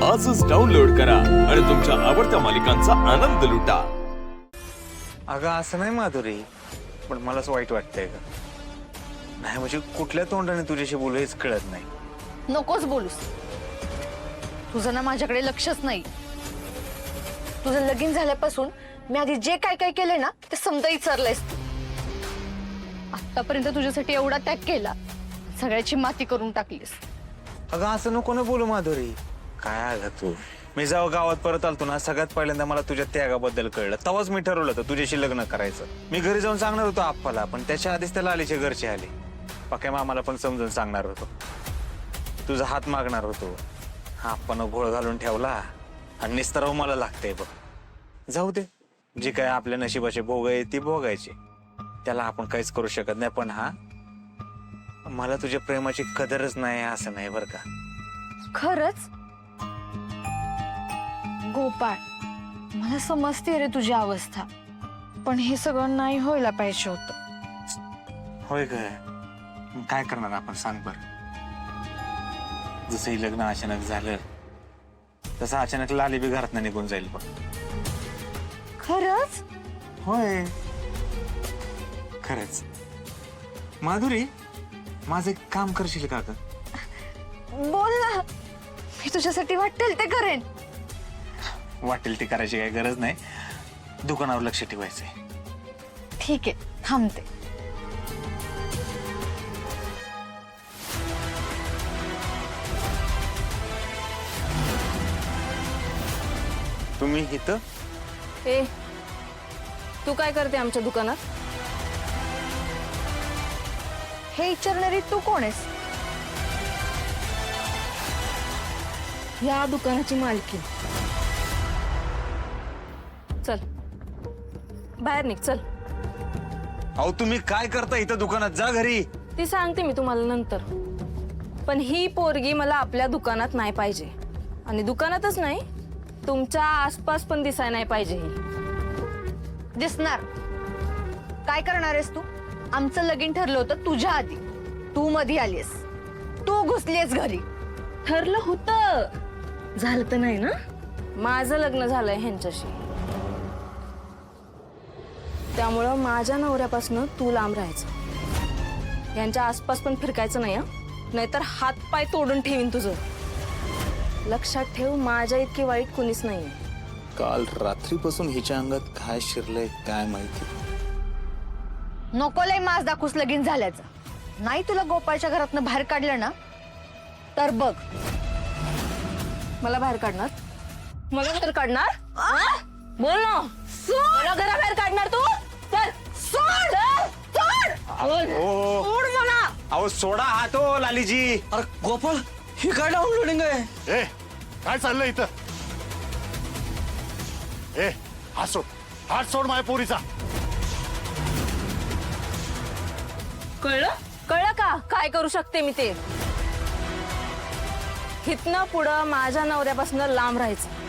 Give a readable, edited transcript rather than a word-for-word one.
आजच डाउनलोड करा आणि तुमच्या आवडत्या मालिकांचा आनंद लुटा। अगं असं नाही माधुरी, पण मलाच वाईट वाटतंय ग। नाही म्हणजे कुठल्या तोंडाने तुझ्याशी बोलू हेच कळत नाही। नकोच बोलूस, तुझं ना माझ्याकडे लक्षच नाही। तुझं लगीन झाल्यापासून मी आधी जे काय काय केले ना ते समजा विचारलंयस तू। आतापर्यंत तुझ्यासाठी एवढा त्याग केला, सगळ्याची माती करून टाकलीस। अगं असं नको ना बोलू माधुरी। काय अगं तू, मी जेव्हा गावात परत आलतो ना सगळ्यात पहिल्यांदा मला तुझ्या त्यागाबद्दल कळलं। तेव्हाच मी ठरवलं होतं तुझ्याशी लग्न करायचं। मी घरी जाऊन सांगणार होतो आप्पाला, पण त्याच्या आधीच त्या लालीचे घरचे आले। पक्या मामाला पण समजून सांगणार होतो, तुझा हात मागणार होतो। आप्पानं घोळ घालून ठेवला आणि निस्तराव मला लागतंय बघ। जाऊ दे, जे काय आपल्या नशिबाचे भोग आहे ती भोगायची, त्याला आपण काहीच करू शकत नाही। पण हा, मला तुझ्या प्रेमाची कदरच नाही असं नाही बरं का। खरंच गोपाळ, मला समजते रे तुझी अवस्था, पण हे सगळं नाही व्हायला पाहिजे होतं। होय काय, काय करणार आपण सांग बर। जसंही लग्न अचानक झालं तसं अचानक लाली बी घरात निघून जाईल बघ। खरंच? होय खरंच। माधुरी, माझं एक काम करशील का ग? बोल ना, मी तुझ्यासाठी वाटेल ते करेन। वाटेल ती करायची काही गरज नाही, दुकानावर लक्ष ठेवायचंय। ठीक आहे, थांबते। तुम्ही इथं? ए, तू काय करते आमच्या दुकानात? हे विचारणारी तू कोण आहेस? या दुकानाची मालकी। चल बाहेर निघ, चल। अहो तुम्ही काय करता इथं दुकानात? जा घरी। ती सांगते मी तुम्हाला नंतर, पण ही पोरगी मला आपल्या दुकानात नाही पाहिजे, आणि दुकानातच नाही तुमच्या आसपास पण दिसाय नाही पाहिजे। ही दिसणार। काय करणार आहेस तू? आमचं लगीन ठरलं होतं तुझ्या आधी, तू मध्ये आलीस, तू घुसलीस घरी। ठरलं होतं, झालं तर नाही ना? माझं लग्न झालंय ह्यांच्याशी, त्यामुळं माझ्या नवऱ्यापासून तू लांब राहायचं, यांच्या आसपास पण फिरकायचं नाही, नाहीतर हात पाय तोडून ठेवीन तुझं। लक्षात ठेव, माझ्या इतकी वाईट कुणीच नाहीये। काल रात्रीपासून हिच्या अंगात काय शिरलंय काय माहिती। नको लय माज दाखवूस लगीन झाल्याचं। नाही तुला गोपाळच्या घरातनं बाहेर काढलं ना तर बघ। मला बाहेर काढणार? मला बाहेर काढणार? बोल ना, मला घराबाहेर काढणार तू? चल सोड, सोड, सोड मला। अहो सोडा हात हो लालीजी। अरे गोपाळ, ही काय डाउनलोडिंग आहे? ए, काय चाललंय इथं? ए, हात सोड माझ्या पोरीचा। कळलं? कळलं का काय करू शकते मी ते? इथनं पुढं माझ्या नवऱ्यापासून लांब राहायचं।